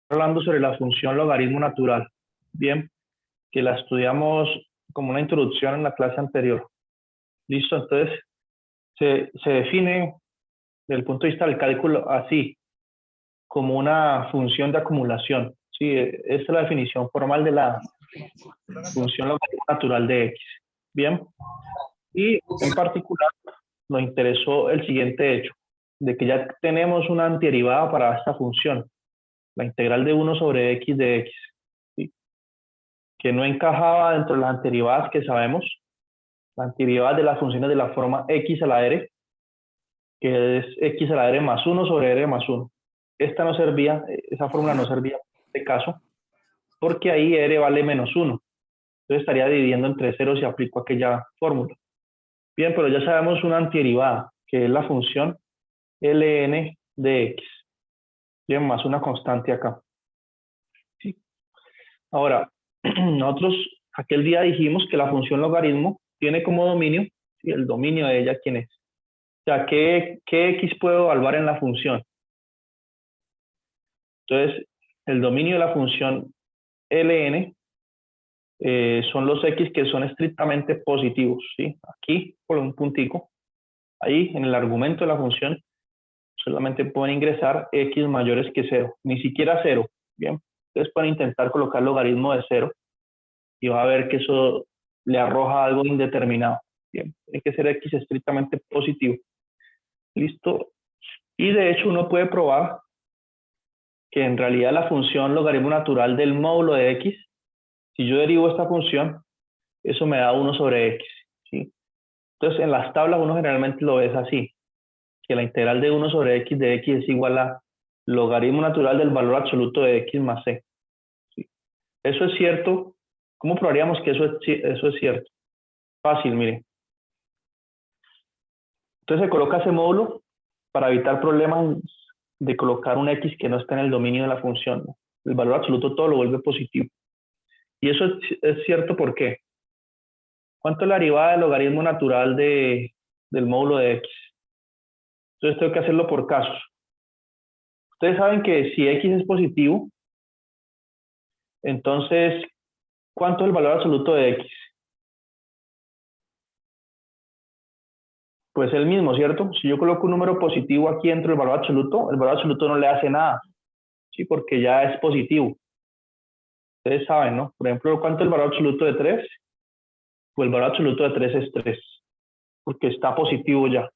hablando sobre la función logaritmo natural. Bien, que la estudiamos como una introducción en la clase anterior. Listo, entonces se define desde el punto de vista del cálculo así, como una función de acumulación. Sí, esta es la definición formal de la función logaritmo natural de x. Bien, y en particular nos interesó el siguiente hecho, de que ya tenemos una antiderivada para esta función, la integral de 1 sobre x de x, ¿sí? Que no encajaba dentro de las antiderivadas que sabemos, la antiderivada de las funciones de la forma x a la r, que es x a la r más 1 sobre r más 1. Esta no servía, esa fórmula no servía en este caso, porque ahí r vale menos 1. Entonces estaría dividiendo entre ceros si aplico aquella fórmula. Bien, pero ya sabemos una antiderivada, que es la función ln de x. Bien, más una constante acá. ¿Sí? Ahora, nosotros aquel día dijimos que la función logaritmo tiene como dominio, ¿sí? El dominio de ella, ¿quién es? O sea, ¿qué x puedo evaluar en la función? Entonces, el dominio de la función ln son los x que son estrictamente positivos, ¿sí? Aquí, por un puntico, ahí en el argumento de la función, solamente pueden ingresar x mayores que 0, ni siquiera 0, ¿bien? Entonces pueden intentar colocar logaritmo de 0 y va a ver que eso le arroja algo indeterminado, ¿bien? Tiene que ser x estrictamente positivo. ¿Listo? Y de hecho uno puede probar que en realidad la función logaritmo natural del módulo de x, si yo derivo esta función, eso me da 1 sobre x, ¿sí? Entonces en las tablas uno generalmente lo ves así, que la integral de 1 sobre x de x es igual a logaritmo natural del valor absoluto de x más c. ¿Sí? Eso es cierto. ¿Cómo probaríamos que eso es cierto? Fácil, mire. Entonces se coloca ese módulo para evitar problemas de colocar un x que no está en el dominio de la función, ¿no? El valor absoluto todo lo vuelve positivo. Y eso es cierto, ¿por qué? ¿Cuánto es la derivada del logaritmo natural del módulo de x? Entonces tengo que hacerlo por casos. Ustedes saben que si x es positivo, entonces, ¿cuánto es el valor absoluto de x? Pues el mismo, ¿cierto? Si yo coloco un número positivo aquí dentro del valor absoluto no le hace nada, ¿sí? Porque ya es positivo. Ustedes saben, ¿no? Por ejemplo, ¿cuánto es el valor absoluto de 3? Pues el valor absoluto de 3 es 3, porque está positivo ya.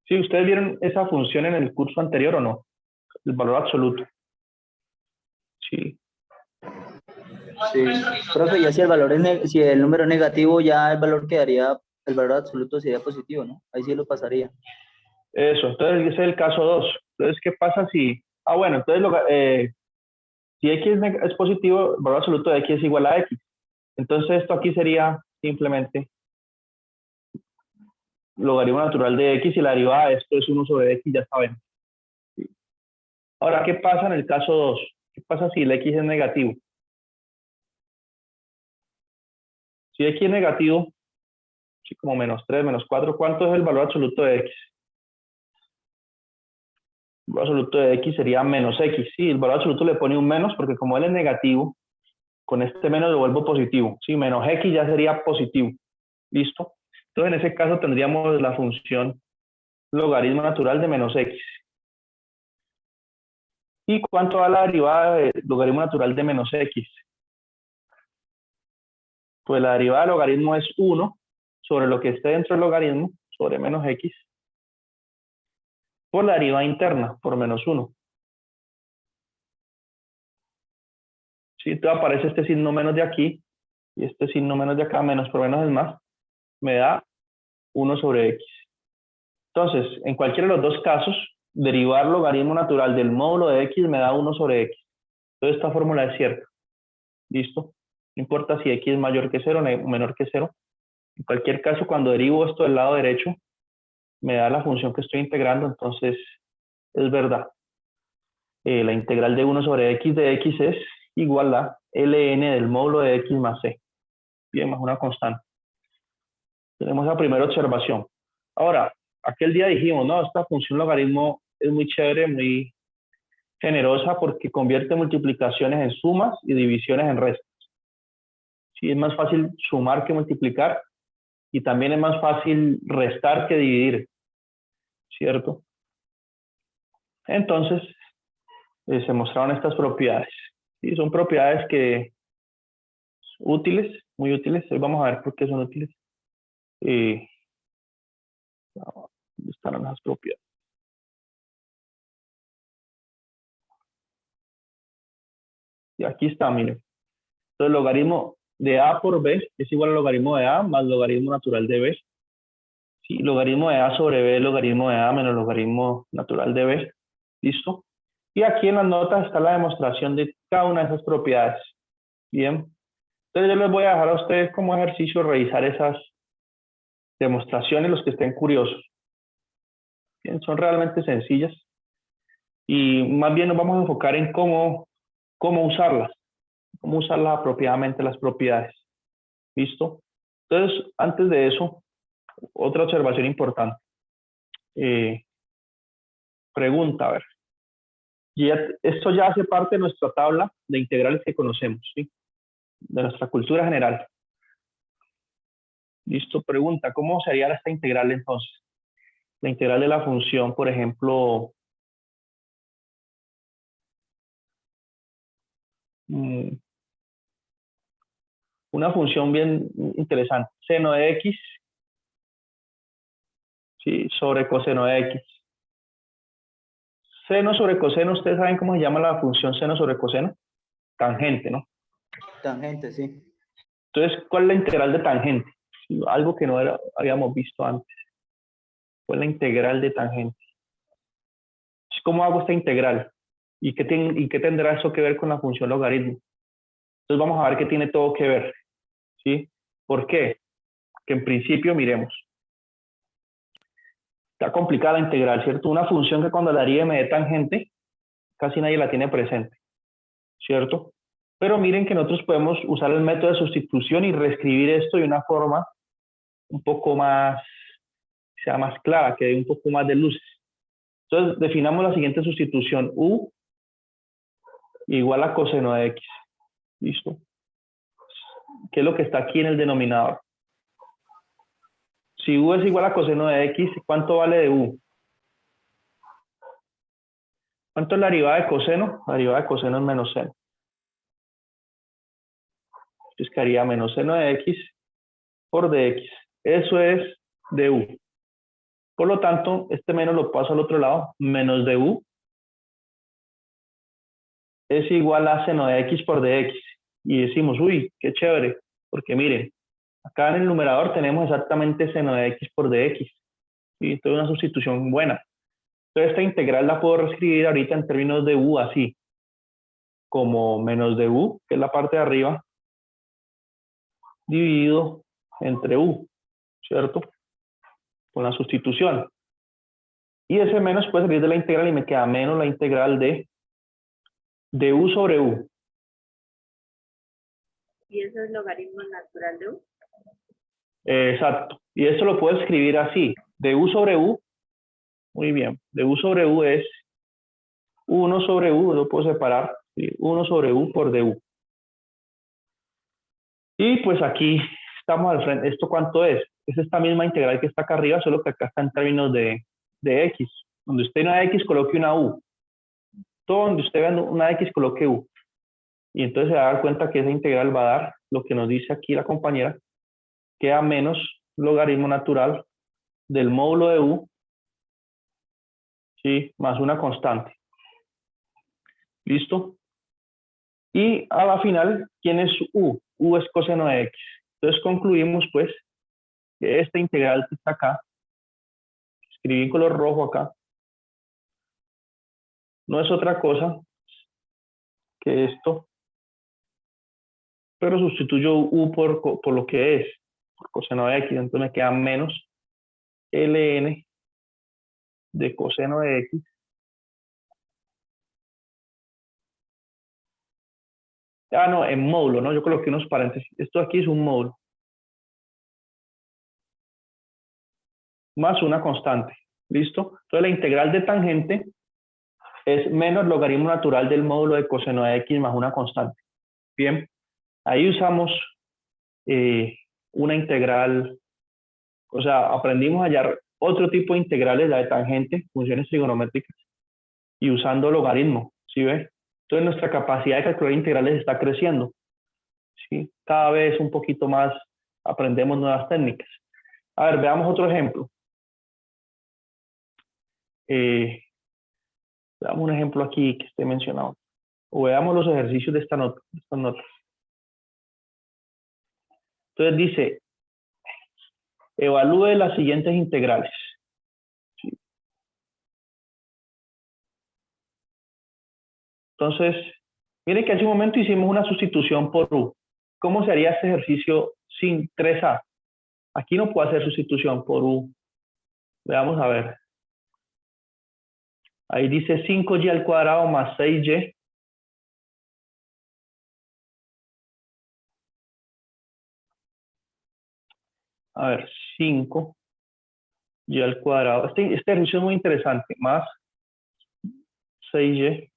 ¿Sí? ¿Ustedes vieron esa función en el curso anterior o no? El valor absoluto. Sí. Sí. Profe, ya si el valor es si el número es negativo, ya el valor quedaría, el valor absoluto sería positivo, ¿no? Ahí sí lo pasaría. Eso, entonces ese es el caso 2. Entonces, ¿qué pasa si... bueno, entonces si x es positivo, el valor absoluto de x es igual a x. Entonces esto aquí sería simplemente logaritmo natural de x y la derivada de esto es 1 sobre x, ya saben. Ahora, ¿qué pasa en el caso 2? ¿Qué pasa si el x es negativo? Si x es negativo, así como menos 3, menos 4, ¿cuánto es el valor absoluto de x? El valor absoluto de x sería menos x. Sí, el valor absoluto le pone un menos porque como él es negativo, con este menos lo vuelvo positivo. Sí, menos x ya sería positivo. ¿Listo? Entonces en ese caso tendríamos la función logaritmo natural de menos x. ¿Y cuánto da la derivada de logaritmo natural de menos x? Pues la derivada del logaritmo es 1 sobre lo que esté dentro del logaritmo, sobre menos x, por la derivada interna, por menos 1. Si te aparece este signo menos de aquí, y este signo menos de acá, menos por menos es más, me da 1 sobre x. Entonces, en cualquiera de los dos casos, derivar logaritmo natural del módulo de x me da 1 sobre x. Entonces esta fórmula es cierta. ¿Listo? No importa si x es mayor que 0 o menor que 0. En cualquier caso, cuando derivo esto del lado derecho, me da la función que estoy integrando, entonces es verdad. La integral de 1 sobre x de x es igual a ln del módulo de x más c. Bien, más una constante. Tenemos la primera observación. Ahora, aquel día dijimos, no, esta función logaritmo es muy chévere, muy generosa porque convierte multiplicaciones en sumas y divisiones en restas. Sí, es más fácil sumar que multiplicar y también es más fácil restar que dividir, ¿cierto? Entonces, se mostraron estas propiedades. ¿Sí? Son propiedades que útiles, muy útiles. Hoy vamos a ver por qué son útiles. ¿Dónde están las propiedades? Y aquí está, miren. Entonces, el logaritmo de A por B es igual al logaritmo de A más logaritmo natural de B. ¿Sí? Logaritmo de A sobre B es logaritmo de A menos logaritmo natural de B. ¿Listo? Y aquí en las notas está la demostración de cada una de esas propiedades. Bien. Entonces, yo les voy a dejar a ustedes como ejercicio revisar esas demostraciones, los que estén curiosos. Bien, son realmente sencillas. Y más bien nos vamos a enfocar en cómo usarlas. Cómo usarlas apropiadamente las propiedades. ¿Listo? Entonces, antes de eso, otra observación importante. Pregunta, a ver. Esto ya hace parte de nuestra tabla de integrales que conocemos, ¿sí? De nuestra cultura general. Listo, pregunta, ¿cómo sería esta integral entonces? La integral de la función, por ejemplo, una función bien interesante, seno de x, ¿sí? Sobre coseno de x. Seno sobre coseno, ¿ustedes saben cómo se llama la función seno sobre coseno? Tangente, ¿no? Tangente, sí. Entonces, ¿cuál es la integral de tangente? Algo que no habíamos visto antes. ¿Cuál es la integral de tangente? ¿Cómo hago esta integral? ¿Y qué tendrá eso que ver con la función logaritmo? Entonces vamos a ver que tiene todo que ver. ¿Sí? ¿Por qué? Que en principio, miremos. Está complicada la integral, ¿cierto? Una función que cuando la derive me dé tangente, casi nadie la tiene presente, ¿cierto? Pero miren que nosotros podemos usar el método de sustitución y reescribir esto de una forma un poco más, sea más clara, que dé un poco más de luces. Entonces, definamos la siguiente sustitución. U igual a coseno de x. ¿Listo? ¿Qué es lo que está aquí en el denominador? Si u es igual a coseno de x, ¿cuánto vale de u? ¿Cuánto es la derivada de coseno? La derivada de coseno es menos seno. Entonces quedaría menos seno de x por dx. Eso es du. Por lo tanto, este menos lo paso al otro lado. Menos du es igual a seno de x por dx. Y decimos, uy, qué chévere. Porque miren, acá en el numerador tenemos exactamente seno de x por dx. Y esto es una sustitución buena. Entonces esta integral la puedo reescribir ahorita en términos de u así. Como menos de u, que es la parte de arriba, dividido entre u, ¿cierto? Con la sustitución. Y ese menos puede salir de la integral y me queda menos la integral de u sobre u. ¿Y eso es logaritmo natural de u? Exacto. Y esto lo puedo escribir así. De u sobre u, muy bien. De u sobre u es 1 sobre u, lo puedo separar. ¿Sí? 1 sobre u por du. Y pues aquí estamos al frente. ¿Esto cuánto es? Es esta misma integral que está acá arriba, solo que acá está en términos de x. Donde usted una x, coloque una u. Todo donde usted vea una x, coloque u. Y entonces se va a dar cuenta que esa integral va a dar lo que nos dice aquí la compañera, que a menos logaritmo natural del módulo de u, ¿sí? Más una constante. ¿Listo? Y a la final, ¿quién es u? U es coseno de x. Entonces concluimos pues que esta integral que está acá, escribí en color rojo acá, no es otra cosa que esto, pero sustituyo u por lo que es, por coseno de x, entonces me queda menos ln de coseno de x no, en módulo, ¿no? Yo coloqué unos paréntesis. Esto aquí es un módulo. Más una constante. ¿Listo? Entonces la integral de tangente es menos logaritmo natural del módulo de coseno de x más una constante. Bien, ahí usamos una integral, o sea, aprendimos a hallar otro tipo de integrales, la de tangente, funciones trigonométricas, y usando logaritmo, ¿sí ves? Entonces nuestra capacidad de calcular integrales está creciendo, ¿sí? Cada vez un poquito más aprendemos nuevas técnicas. A ver, veamos otro ejemplo. Veamos un ejemplo aquí que esté mencionado. O veamos los ejercicios de estas notas. Entonces dice, evalúe las siguientes integrales. ¿Sí? Entonces, miren que hace un momento hicimos una sustitución por u. ¿Cómo se haría este ejercicio sin 3a? Aquí no puedo hacer sustitución por u. Veamos a ver. Ahí dice 5y al cuadrado más 6y. A ver, 5y al cuadrado. Este ejercicio es muy interesante. Más 6y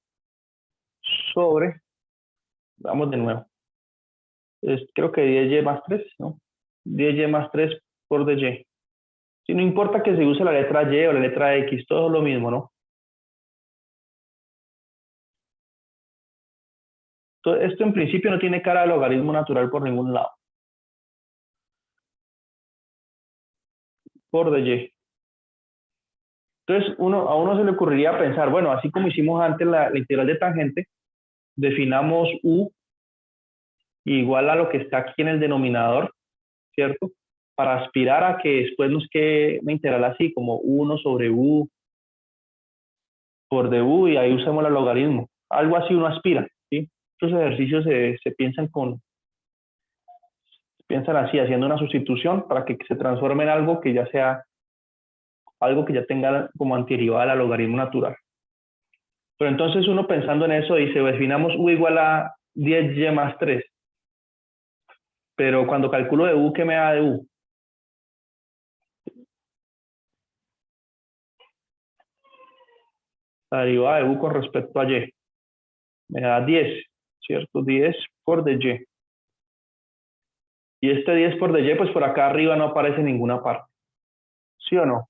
sobre, vamos de nuevo. Creo que 10y más 3, ¿no? 10y más 3 por dy. Si no importa que se use la letra y o la letra x, todo es lo mismo, ¿no? Entonces, esto en principio no tiene cara de logaritmo natural por ningún lado. Por dy. Entonces, a uno se le ocurriría pensar, bueno, así como hicimos antes la integral de tangente, definamos u igual a lo que está aquí en el denominador, ¿cierto? Para aspirar a que después nos quede una integral así, como 1 sobre u por du, y ahí usamos el logaritmo. Algo así uno aspira, ¿sí? Estos ejercicios se piensan así, haciendo una sustitución para que se transforme en algo que ya sea, algo que ya tenga como antirrival al logaritmo natural. Pero entonces uno pensando en eso dice, definamos u igual a 10y más 3. Pero cuando calculo de u, ¿qué me da de u? La derivada de u con respecto a y. Me da 10, ¿cierto? 10 por dy. Y este 10 por dy, pues por acá arriba no aparece en ninguna parte. ¿Sí o no?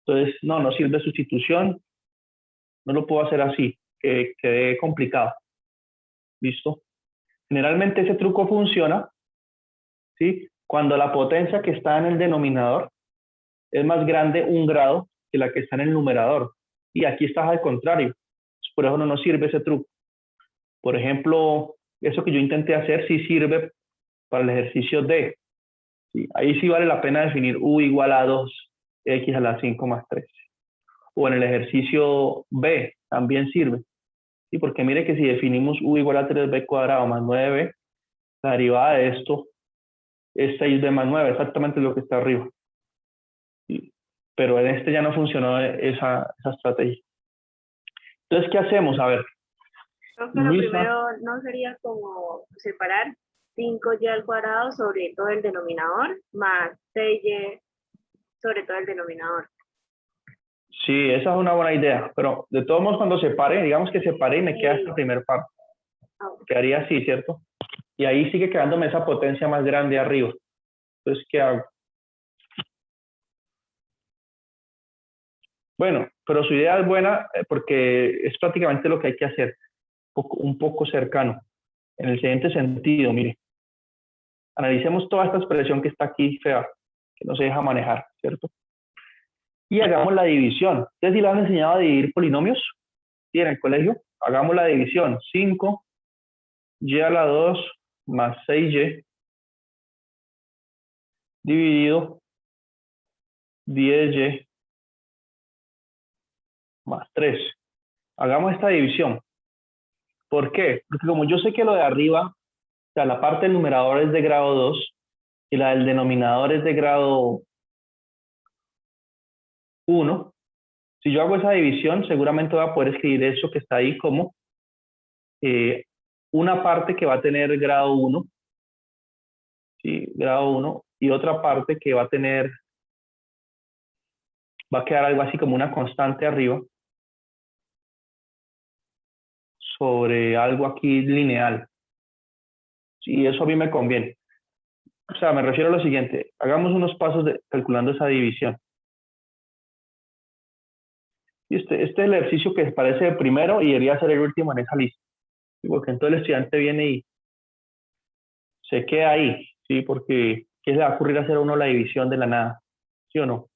Entonces, no sirve sustitución. No lo puedo hacer así, que quede complicado. ¿Listo? Generalmente ese truco funciona, ¿sí? Cuando la potencia que está en el denominador es más grande un grado que la que está en el numerador. Y aquí está al contrario. Por eso no nos sirve ese truco. Por ejemplo, eso que yo intenté hacer sí sirve para el ejercicio D. ¿Sí? Ahí sí vale la pena definir u igual a 2x a la 5 más 3. O en el ejercicio B también sirve. ¿Sí? Porque mire que si definimos u igual a 3b cuadrado más 9b, la derivada de esto es 6b más 9, exactamente lo que está arriba. ¿Sí? Pero en este ya no funcionó esa estrategia. Entonces, ¿qué hacemos? A ver. Pero primero no sería como separar 5y al cuadrado sobre todo el denominador más 6y sobre todo el denominador. Sí, esa es una buena idea, pero de todos modos cuando separe, digamos que separe y me queda esta primera parte. Quedaría así, ¿cierto? Y ahí sigue quedándome esa potencia más grande arriba. Entonces, ¿qué hago? Bueno, pero su idea es buena porque es prácticamente lo que hay que hacer, un poco cercano. En el siguiente sentido, mire, analicemos toda esta expresión que está aquí fea, que no se deja manejar, ¿cierto? Y hagamos la división. ¿Ustedes sí le han enseñado a dividir polinomios? ¿Sí, en el colegio? Hagamos la división. 5y a la 2 más 6y dividido 10y más 3. Hagamos esta división. ¿Por qué? Porque como yo sé que lo de arriba, o sea, la parte del numerador es de grado 2 y la del denominador es de grado 1, si yo hago esa división, seguramente voy a poder escribir eso que está ahí como una parte que va a tener grado 1, ¿sí? Grado 1, y otra parte que va a tener va a quedar algo así como una constante arriba sobre algo aquí lineal. Y eso a mí me conviene. O sea, me refiero a lo siguiente. Hagamos unos pasos calculando esa división. Y este es el ejercicio que parece el primero y debería ser el último en esa lista. Porque entonces el estudiante viene y se queda ahí, ¿sí? Porque ¿qué se le va a ocurrir hacer a uno la división de la nada? ¿Sí o no?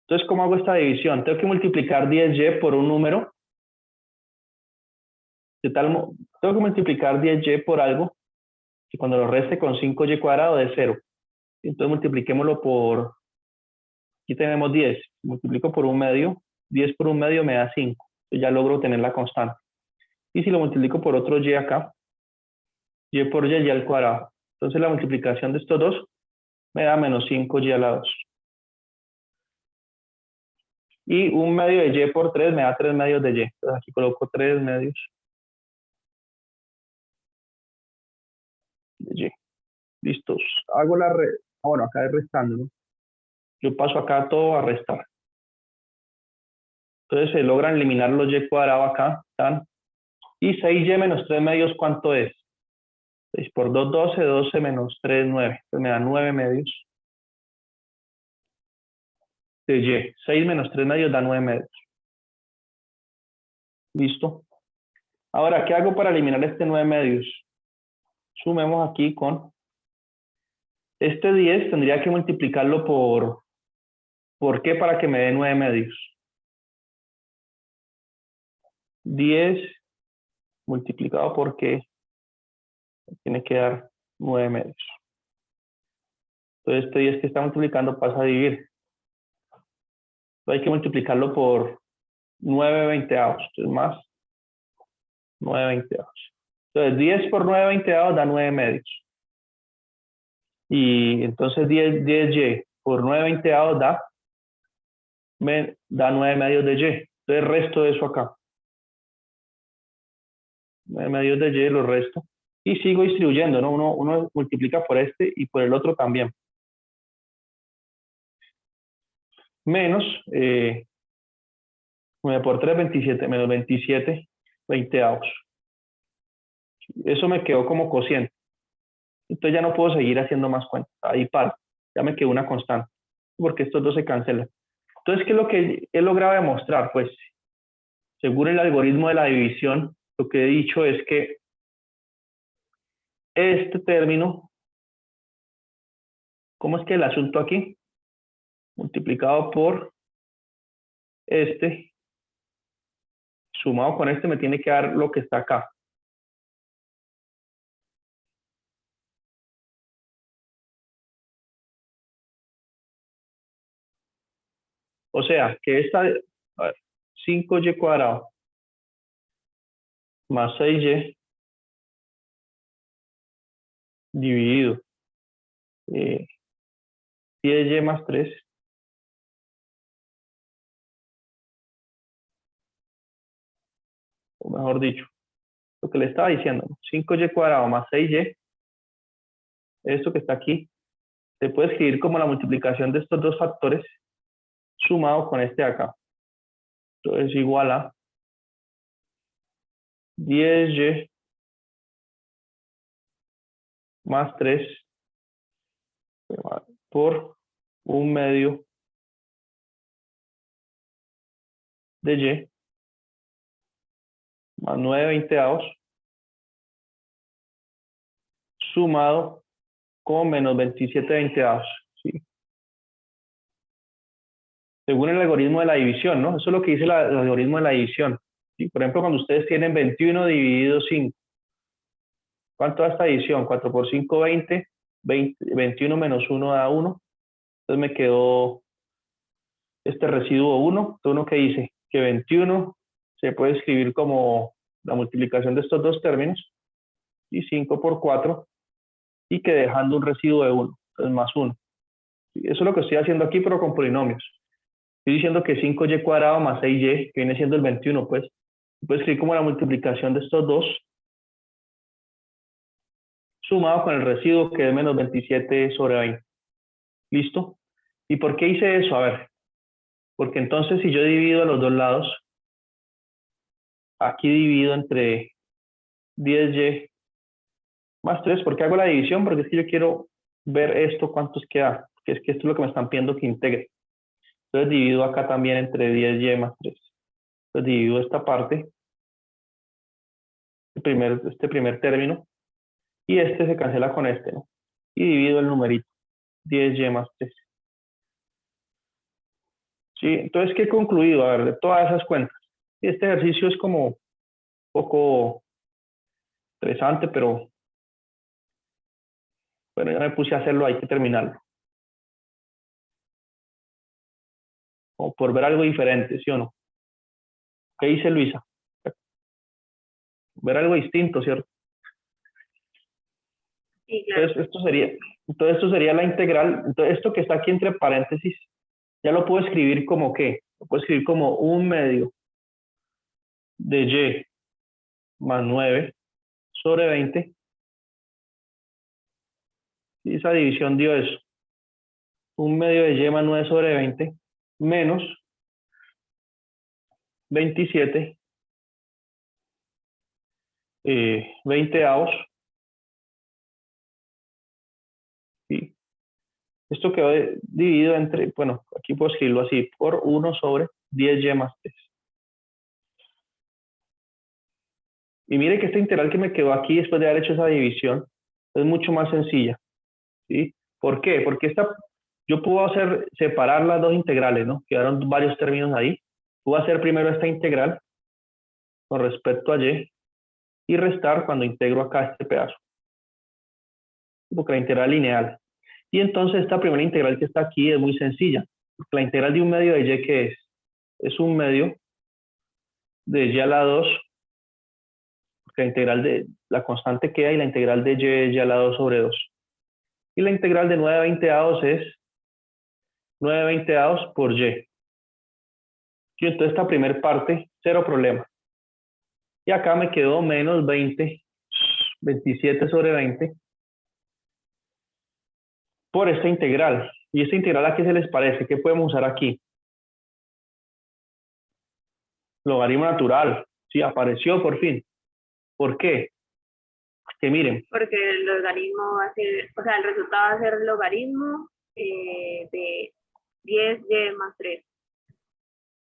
Entonces, ¿cómo hago esta división? Tengo que multiplicar 10y por un número. Tengo que multiplicar 10y por algo que cuando lo reste con 5y cuadrado de 0. Entonces multipliquémoslo por, aquí tenemos 10, multiplico por un medio, 10 por un medio me da 5. Entonces ya logro tener la constante. Y si lo multiplico por otro y acá, y por y al cuadrado. Entonces la multiplicación de estos dos me da menos 5y a la 2. Y un medio de y por 3 me da 3 medios de y. Entonces aquí coloco 3 medios de y. Listos. Hago la bueno, acá es restando, ¿no? Yo paso acá todo a restar. Entonces se logran eliminar los y cuadrado acá. ¿Tan? Y 6y menos 3 medios, ¿cuánto es? 6 por 2, 12, 12 menos 3, 9. Entonces me da 9 medios de y. 6 menos 3 medios da 9 medios. Listo. Ahora, ¿qué hago para eliminar este 9 medios? Sumemos aquí con este 10, tendría que multiplicarlo ¿por qué? Para que me dé 9 medios. 10 multiplicado por qué tiene que dar 9 medios. Entonces este 10 que está multiplicando pasa a dividir. Entonces hay que multiplicarlo por 9 veinteavos. Entonces más 9 veinteavos. Entonces 10 por 9 veinteavos da 9 medios. Y entonces 10y por 9 veinteavos da 9 medios de y. Entonces resto de eso acá. 9 medios de y lo resto. Y sigo distribuyendo, ¿no? Uno multiplica por este y por el otro también. Menos 9 por 3, 27, menos 27 veinteavos. Eso me quedó como cociente. Entonces ya no puedo seguir haciendo más cuentas. Ahí paro. Ya me quedó una constante. Porque estos dos se cancelan. Entonces, ¿qué es lo que he logrado demostrar? Pues, según el algoritmo de la división, lo que he dicho es que este término, ¿cómo es que el asunto aquí? Multiplicado por este, sumado con este, me tiene que dar lo que está acá. O sea, que esta, a ver, 5y cuadrado más 6y dividido 10y más 3 o mejor dicho, lo que le estaba diciendo, 5y cuadrado más 6y, esto que está aquí, se puede escribir como la multiplicación de estos dos factores sumado con este de acá. Entonces igual a 10y más 3 por un medio de y más 9 veinteavos sumado con menos 27 veinteavos. ¿Sí? Según el algoritmo de la división, ¿no? Eso es lo que dice el algoritmo de la división. ¿Sí? Por ejemplo, cuando ustedes tienen 21 dividido 5, ¿cuánto da esta división? 4 por 5, 20. 21 menos 1 da 1. Entonces me quedó este residuo 1. Entonces, ¿uno qué dice? Que 21 se puede escribir como la multiplicación de estos dos términos, y 5 por 4, y que dejando un residuo de 1, entonces más 1. Eso es lo que estoy haciendo aquí, pero con polinomios. Estoy diciendo que 5y cuadrado más 6y, que viene siendo el 21, pues, se puede escribir como la multiplicación de estos dos, sumado con el residuo que es menos 27 sobre 20. ¿Listo? ¿Y por qué hice eso? A ver, Porque entonces si yo divido a los dos lados, aquí divido entre 10y más 3. ¿Por qué hago la división? Porque es que yo quiero ver esto, cuántos queda. Que es que esto es lo que me están pidiendo que integre. Entonces divido acá también entre 10y más 3. Entonces divido esta parte, este primer término, y este se cancela con este, ¿no? Y divido el numerito, 10y más 3. ¿Sí? Entonces, ¿qué he concluido? A ver, de todas esas cuentas. Este ejercicio es como un poco interesante, pero bueno, ya me puse a hacerlo, hay que terminarlo. Como por ver algo diferente, ¿sí o no? ¿Qué dice Luisa? Ver algo distinto, ¿cierto? Sí, claro. Entonces esto sería la integral. Entonces esto que está aquí entre paréntesis, ya lo puedo escribir como ¿qué? Lo puedo escribir como 1/2 de y más 9 sobre 20. Y esa división dio eso. 1/2 de y más 9 sobre 20 menos 27 20avos. ¿Sí? Esto quedó dividido entre, bueno, aquí puedo escribirlo así, por 1 sobre 10y más 3. Y mire que esta integral que me quedó aquí después de haber hecho esa división es mucho más sencilla. ¿Sí? ¿Por qué? Porque yo puedo separar las dos integrales, ¿no? Quedaron varios términos ahí. Puedo hacer primero esta integral con respecto a y restar cuando integro acá este pedazo. Porque la integral lineal. Y entonces esta primera integral que está aquí es muy sencilla. La integral de 1/2 de y, ¿qué es? Es 1/2 de y a la 2. La integral de la constante queda y la integral de y es y a la 2 sobre 2. Y la integral de 9/20avos es 9/20avos por y. Y entonces esta primera parte, cero problema. Y acá me quedó menos 27 sobre 20 por esta integral. ¿Y esta integral a qué se les parece? ¿Qué podemos usar aquí? Logaritmo natural. Sí, apareció por fin. ¿Por qué? Que miren. Porque el logaritmo va a ser, o sea, el resultado va a ser logaritmo de 10y más 3.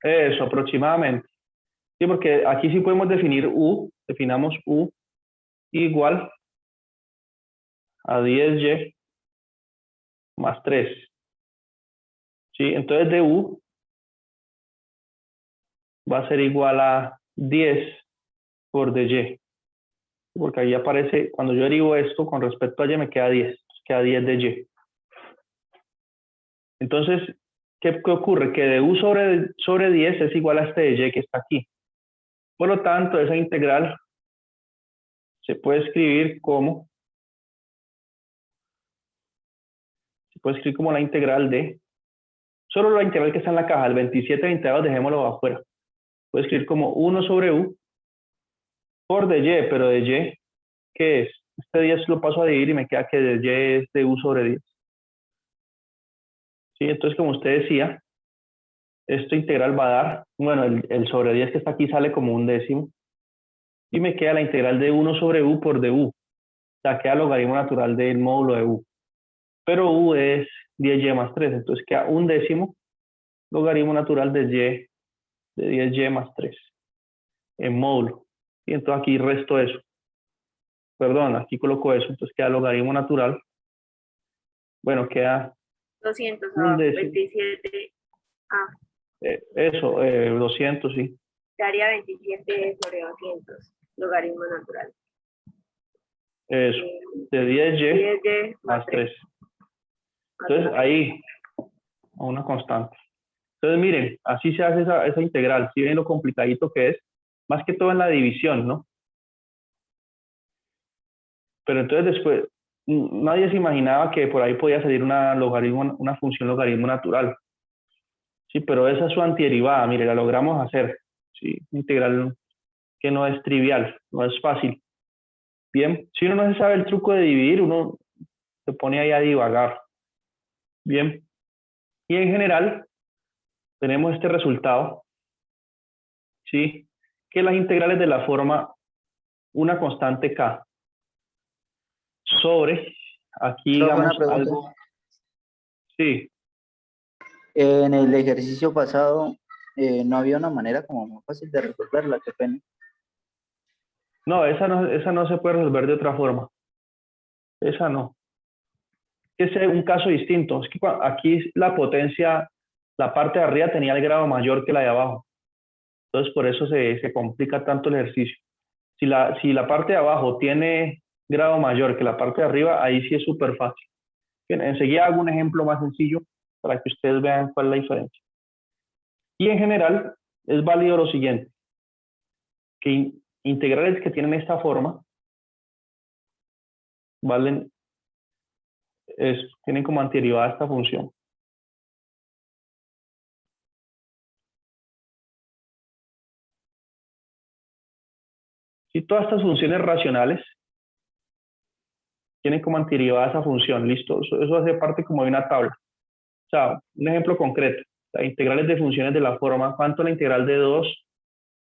Eso, aproximadamente. Sí, porque aquí sí podemos definir u, definamos u igual a 10y más 3. ¿Sí? Entonces de u va a ser igual a 10 por dy. Porque ahí aparece, cuando yo derivo esto con respecto a y me queda 10. Queda 10 de y. Entonces, ¿qué ocurre? Que de u sobre 10 es igual a este de y que está aquí. Por lo tanto, esa integral se puede escribir como la integral de, solo la integral que está en la caja, el 27/20, dejémoslo afuera. Puedo escribir como 1 sobre u por dy, pero de y, ¿qué es? Este 10 lo paso a dividir y me queda que de y es de u sobre 10. ¿Sí? Entonces, como usted decía, esta integral va a dar, bueno, el sobre 10 que está aquí sale como un décimo, y me queda la integral de 1 sobre u por du. O sea, queda logaritmo natural del módulo de u. Pero u es 10y más 3, entonces queda un décimo logaritmo natural de 10y más 3 en módulo. Y entonces aquí resto eso. Perdón, aquí coloco eso, entonces queda logaritmo natural. Bueno, queda 200 un abajo, décimo. 27. Eso, 200, sí. Daría 27 sobre 200, logaritmo natural. Eso, de 10y más 3. Entonces ahí, a una constante. Entonces miren, así se hace esa integral. Si ven lo complicadito que es, más que todo en la división, ¿no? Pero entonces después, nadie se imaginaba que por ahí podía salir una función logaritmo natural. Sí, pero esa es su antiderivada, mire, la logramos hacer. Sí, integral que no es trivial, no es fácil. Bien, si uno no se sabe el truco de dividir, uno se pone ahí a divagar. Bien, y en general, tenemos este resultado, ¿sí? Que las integrales de la forma una constante k sobre, aquí Profe, una digamos pregunta. algo, sí, En el ejercicio pasado no había una manera como más fácil de resolverla, qué pena. no, esa no se puede resolver de otra forma, esa no. Es un caso distinto, es que aquí la potencia, la parte de arriba tenía el grado mayor que la de abajo, entonces por eso se complica tanto el ejercicio. Si la parte de abajo tiene grado mayor que la parte de arriba, ahí sí es súper fácil. Bien, enseguida hago un ejemplo más sencillo para que ustedes vean cuál es la diferencia. Y en general es válido lo siguiente, que integrales que tienen esta forma valen, tienen como antiderivada esta función. Si todas estas funciones racionales tienen como antiderivada esa función, listo, eso hace parte como de una tabla. O sea, un ejemplo concreto, las integrales de funciones de la forma, ¿cuánto es la integral de 2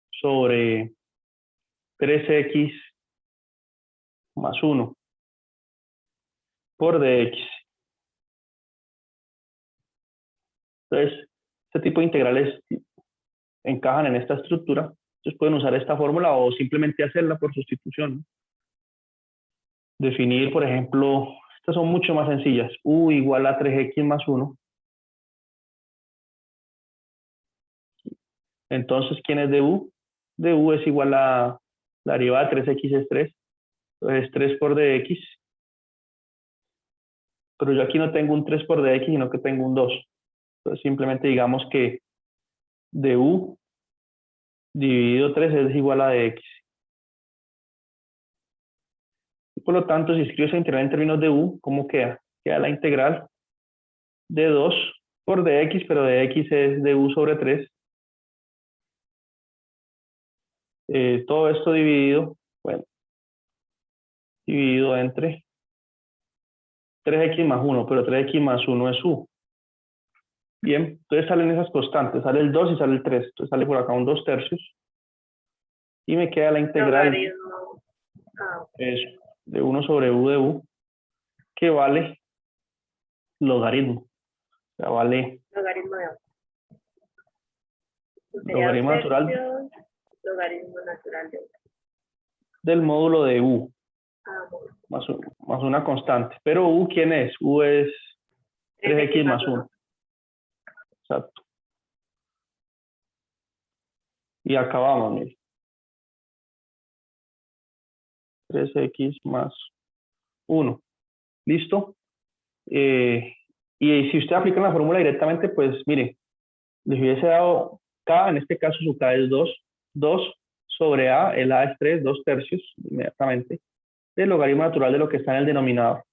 sobre 3x más 1 por dx? Entonces, este tipo de integrales encajan en esta estructura, entonces pueden usar esta fórmula o simplemente hacerla por sustitución, ¿no? Definir, por ejemplo, estas son mucho más sencillas, u igual a 3x más 1. Entonces, ¿quién es de u? De u es igual a la derivada de 3x es 3, entonces 3 por dx, pero yo aquí no tengo un 3 por dx, sino que tengo un 2. Entonces, simplemente digamos que du dividido 3 es igual a dx. Y por lo tanto, si escribo esa integral en términos de u, ¿cómo queda? Queda la integral de 2 por dx, pero dx es du sobre 3. Todo esto dividido, bueno, dividido entre 3x más 1, pero 3x más 1 es u. Bien, entonces salen esas constantes, sale el 2 y sale el 3, entonces sale por acá un 2/3 y me queda la integral Logaritmo. eso, de 1 sobre u de u, que vale logaritmo, o sea, vale Logaritmo de sería 2 logaritmo natural tercios, logaritmo natural de del módulo de u, bueno. más una constante. Pero u, ¿quién es? U es 3x más 1. Exacto. Y acabamos, mire. 3x más 1. ¿Listo? Y si usted aplica la fórmula directamente, pues mire, les hubiese dado k, en este caso su k es 2, 2 sobre a, el a es 3, 2/3, inmediatamente, del logaritmo natural de lo que está en el denominador.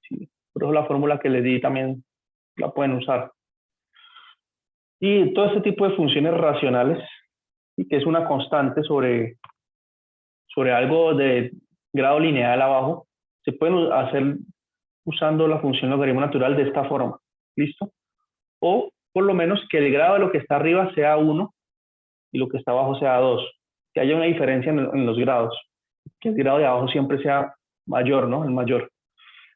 Sí, por eso la fórmula que les di también la pueden usar. Y todo este tipo de funciones racionales, y que es una constante sobre algo de grado lineal abajo, se pueden hacer usando la función logaritmo natural de esta forma. ¿Listo? O por lo menos que el grado de lo que está arriba sea 1 y lo que está abajo sea 2. Que haya una diferencia en los grados. Que el grado de abajo siempre sea mayor, ¿no? El mayor.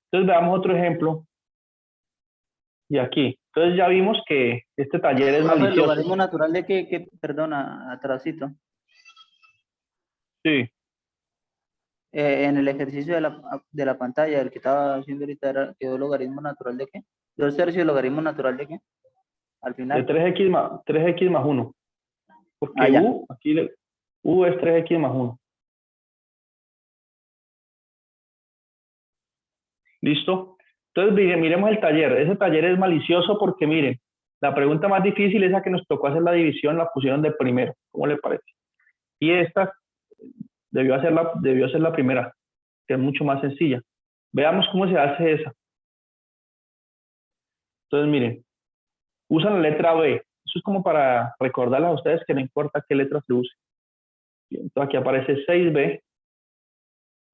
Entonces veamos otro ejemplo. Y aquí. Entonces ya vimos que este taller es Profe, ¿el malicioso. logaritmo natural de qué, perdona, atrasito? Sí. En el ejercicio de la pantalla, el que estaba haciendo ahorita, quedó logaritmo natural de qué? 2/3 logaritmo natural de qué? Al De final. 3x más 1. Porque Ya. u, aquí u es 3x más 1. ¿Listo? Entonces miremos el taller. Ese taller es malicioso porque miren, la pregunta más difícil es la que nos tocó hacer la división, la pusieron de primero. ¿Cómo le parece? Y esta debió ser la primera, que es mucho más sencilla. Veamos cómo se hace esa. Entonces miren, usan la letra B. Eso es como para recordarles a ustedes que no importa qué letra se use. Entonces aquí aparece 6b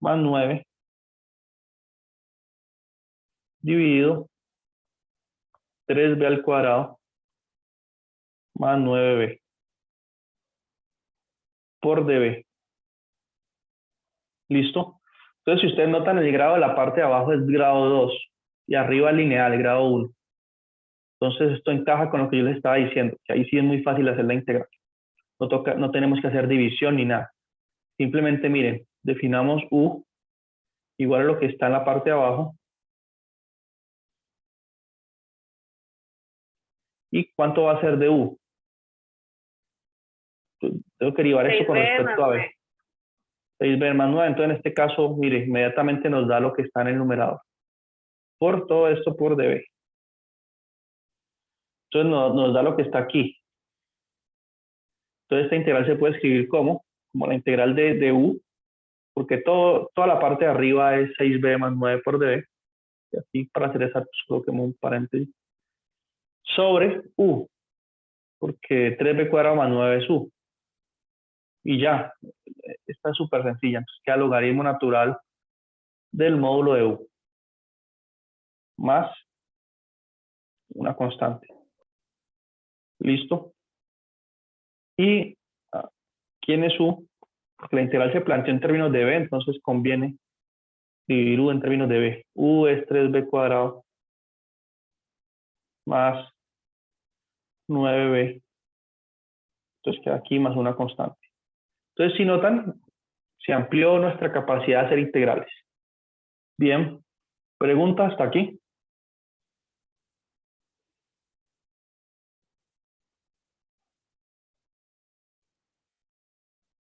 más 9 dividido 3b al cuadrado más 9b por db. ¿Listo? Entonces, si ustedes notan, el grado de la parte de abajo es grado 2 y arriba lineal, grado 1. Entonces, esto encaja con lo que yo les estaba diciendo, que ahí sí es muy fácil hacer la integral. No tenemos que hacer división ni nada. Simplemente, miren, definamos u igual a lo que está en la parte de abajo. ¿Y cuánto va a ser de u? Tengo que derivar esto con 6b respecto más a b. 6b más 9. Entonces, en este caso, mire, inmediatamente nos da lo que está en el numerador. Por todo esto por db. Entonces, nos da lo que está aquí. Entonces, esta integral se puede escribir como la integral de u, porque toda la parte de arriba es 6b más 9 por db. Y aquí, para ser exactos, coloquemos un paréntesis. Sobre u, porque 3b cuadrado más 9 es u. Y ya, esta es súper sencilla. Entonces, queda logaritmo natural del módulo de u más una constante. ¿Listo? Y ¿quién es u? Porque la integral se planteó en términos de b, entonces conviene dividir u en términos de b. U es 3b cuadrado más 9b. Entonces queda aquí más una constante. Entonces, si notan, se amplió nuestra capacidad de hacer integrales. Bien, pregunta hasta aquí.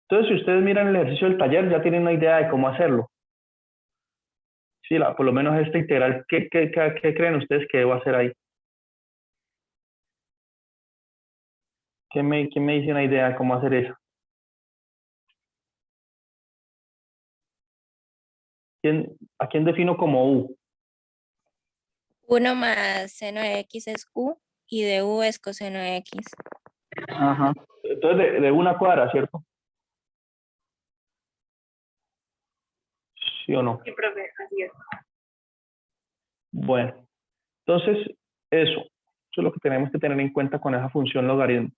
Entonces, si ustedes miran el ejercicio del taller, ya tienen una idea de cómo hacerlo. Sí, por lo menos esta integral, ¿qué creen ustedes que debo hacer ahí? ¿Quién me dice una idea de cómo hacer eso? ¿A quién defino como u? 1 más seno de x es u y de u es coseno de x. Ajá. Entonces, de una cuadra, ¿cierto? ¿Sí o no? Sí, profe, así es. Bueno, entonces, eso es lo que tenemos que tener en cuenta con esa función logaritmo.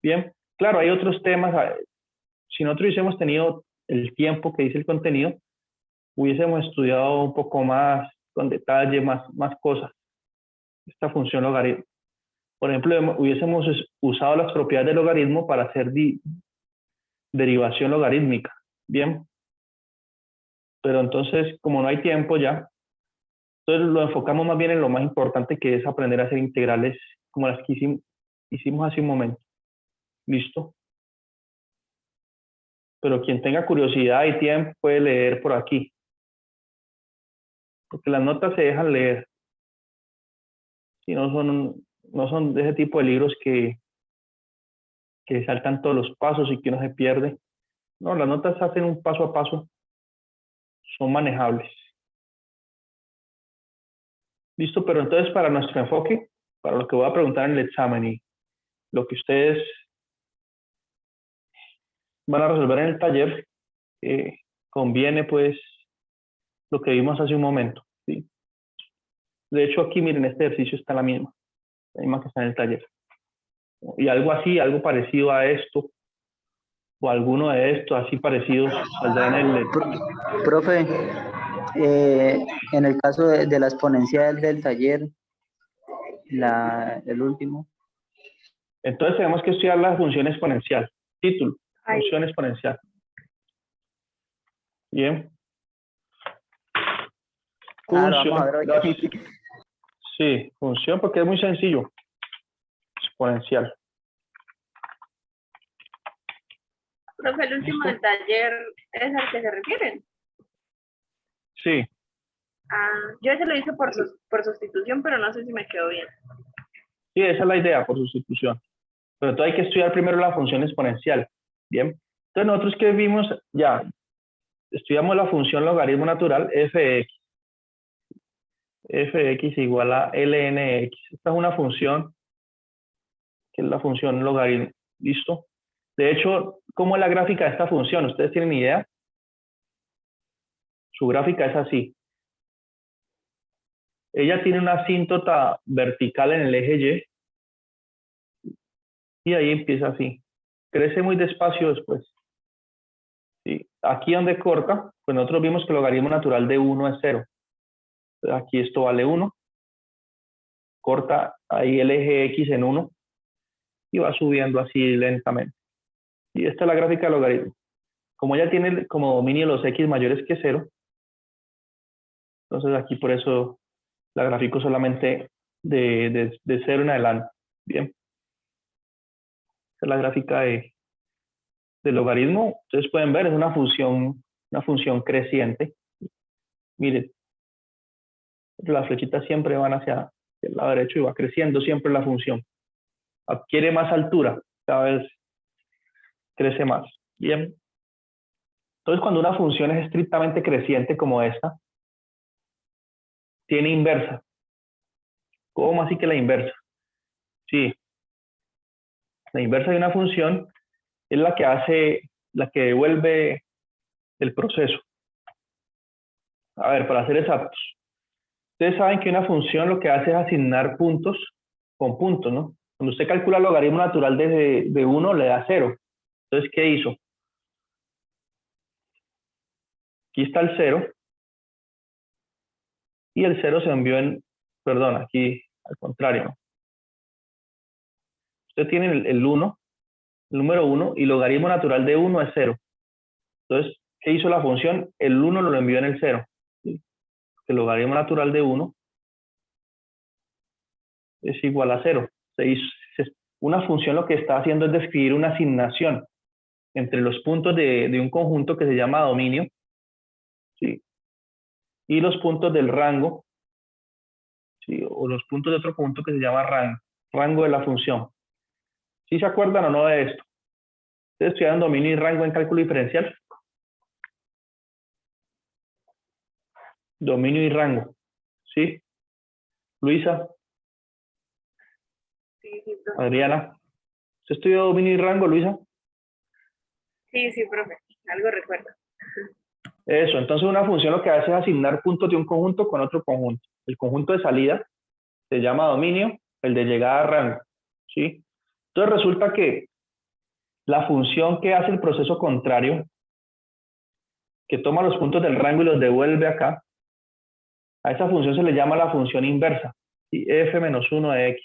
Bien, claro, hay otros temas. Si nosotros hubiésemos tenido el tiempo que dice el contenido, hubiésemos estudiado un poco más, con detalle, más cosas. Esta función logaritmo. Por ejemplo, hubiésemos usado las propiedades del logaritmo para hacer derivación logarítmica. Bien. Pero entonces, como no hay tiempo ya, entonces lo enfocamos más bien en lo más importante, que es aprender a hacer integrales como las que hicimos hace un momento. ¿Listo? Pero quien tenga curiosidad y tiempo puede leer por aquí. Porque las notas se dejan leer. Y no son de ese tipo de libros que saltan todos los pasos y que uno se pierde. No, las notas hacen un paso a paso. Son manejables. ¿Listo? Pero entonces, para nuestro enfoque, para lo que voy a preguntar en el examen y lo que ustedes van a resolver en el taller, conviene pues lo que vimos hace un momento. ¿Sí? De hecho, aquí miren, este ejercicio está la misma que está en el taller. Y algo así, algo parecido a esto, o alguno de estos así parecidos, saldrá en el examen. Profe, en el caso de la exponencial del taller, el último. Entonces tenemos que estudiar la función exponencial. Título, Ay. función exponencial. Bien. Lo vamos a ver hoy. Sí, función porque es muy sencillo. Exponencial. Profe, el último del taller es al que se refieren. Sí. Yo ese lo hice por sustitución, pero no sé si me quedó bien. Sí, esa es la idea, por sustitución. Pero entonces hay que estudiar primero la función exponencial. Bien. Entonces nosotros que vimos, ya, estudiamos la función logaritmo natural f de x. F de x igual a ln x. Esta es una función que es la función logaritmo. ¿Listo? De hecho, ¿cómo es la gráfica de esta función? ¿Ustedes tienen idea? Su gráfica es así. Ella tiene una asíntota vertical en el eje Y Y ahí empieza así. Crece muy despacio después. ¿Sí? Aquí donde corta, pues nosotros vimos que el logaritmo natural de 1 es 0. Entonces aquí esto vale 1. Corta ahí el eje X en 1 y va subiendo así lentamente. Y esta es la gráfica del logaritmo. Como ya tiene como dominio los X mayores que 0, entonces aquí por eso la gráfico solamente de 0 en adelante. Bien. Esta es la gráfica del logaritmo. Ustedes pueden ver, es una función creciente. Miren, las flechitas siempre van hacia el lado derecho y va creciendo siempre la función. Adquiere más altura, cada vez crece más. Bien. Entonces, cuando una función es estrictamente creciente como esta, tiene inversa. ¿Cómo así que la inversa? Sí. La inversa de una función es la que devuelve el proceso. A ver, para ser exactos. Ustedes saben que una función lo que hace es asignar puntos con puntos, ¿no? Cuando usted calcula el logaritmo natural de 1, le da 0. Entonces, ¿qué hizo? Aquí está el 0. Y el 0 se envió perdón, aquí al contrario, ¿no? Usted tiene el 1, el número 1, y el logaritmo natural de 1 es 0. Entonces, ¿qué hizo la función? El 1 lo envió en el 0. ¿Sí? El logaritmo natural de 1 es igual a 0. Una función lo que está haciendo es describir una asignación entre los puntos de un conjunto que se llama dominio, ¿sí? Y los puntos del rango, ¿sí? O los puntos de otro conjunto que se llama rango de la función. ¿Sí se acuerdan o no de esto? ¿Ustedes estudiaron dominio y rango en cálculo diferencial? Dominio y rango, ¿sí? Luisa, Sí, profe. Adriana, ¿usted estudió dominio y rango, Luisa? Sí, profe, algo recuerdo. Eso, entonces una función lo que hace es asignar puntos de un conjunto con otro conjunto. El conjunto de salida se llama dominio, el de llegada rango, ¿sí? Entonces resulta que la función que hace el proceso contrario, que toma los puntos del rango y los devuelve acá, a esa función se le llama la función inversa, ¿sí? F menos 1 de X.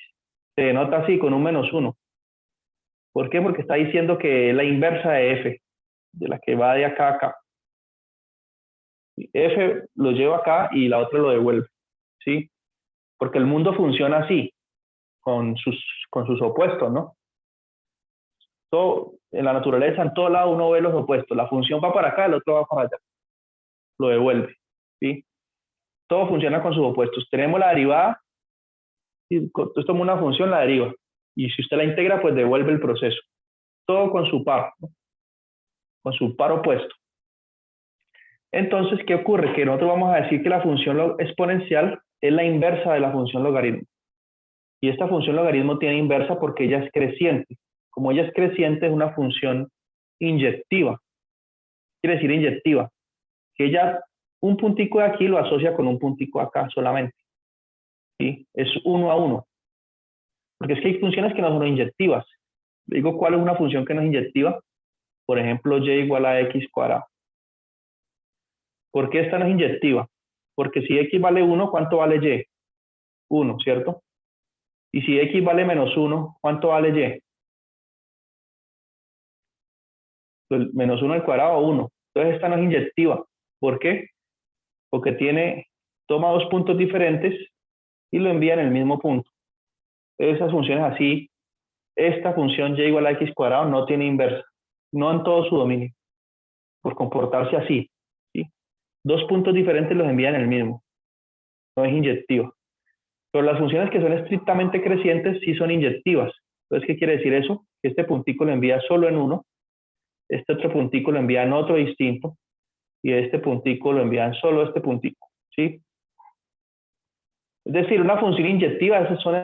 Se denota así, con un menos 1. ¿Por qué? Porque está diciendo que es la inversa de F, de la que va de acá a acá. F lo lleva acá y la otra lo devuelve, ¿sí? Porque el mundo funciona así, con sus opuestos, ¿no? Todo, en la naturaleza, en todo lado uno ve los opuestos. La función va para acá, el otro va para allá. Lo devuelve, ¿sí? Todo funciona con sus opuestos. Tenemos la derivada, y esto toma una función, la deriva. Y si usted la integra, pues devuelve el proceso. Todo con su par, ¿no? Con su par opuesto. Entonces, ¿qué ocurre? Que nosotros vamos a decir que la función exponencial es la inversa de la función logaritmo. Y esta función logaritmo tiene inversa porque ella es creciente. Como ella es creciente, es una función inyectiva. Quiere decir inyectiva. Que ella, un puntico de aquí lo asocia con un puntico acá solamente. ¿Sí? Es 1 a 1. Porque es que hay funciones que no son inyectivas. Digo, ¿cuál es una función que no es inyectiva? Por ejemplo, y igual a x cuadrado. ¿Por qué esta no es inyectiva? Porque si x vale 1, ¿cuánto vale y? 1, ¿cierto? Y si x vale menos 1, ¿cuánto vale y? Pues menos 1 al cuadrado, 1. Entonces esta no es inyectiva. ¿Por qué? Porque toma dos puntos diferentes y lo envía en el mismo punto. Esas funciones así, esta función y igual a x cuadrado no tiene inversa. No en todo su dominio. Por comportarse así. ¿Sí? Dos puntos diferentes los envían en el mismo. No es inyectiva. Pero las funciones que son estrictamente crecientes sí son inyectivas. Entonces, ¿qué quiere decir eso? Que este puntico lo envía solo en uno, este otro puntico lo envía en otro distinto, y este puntico lo envía en solo este puntico, ¿sí? Es decir, una función inyectiva, esas son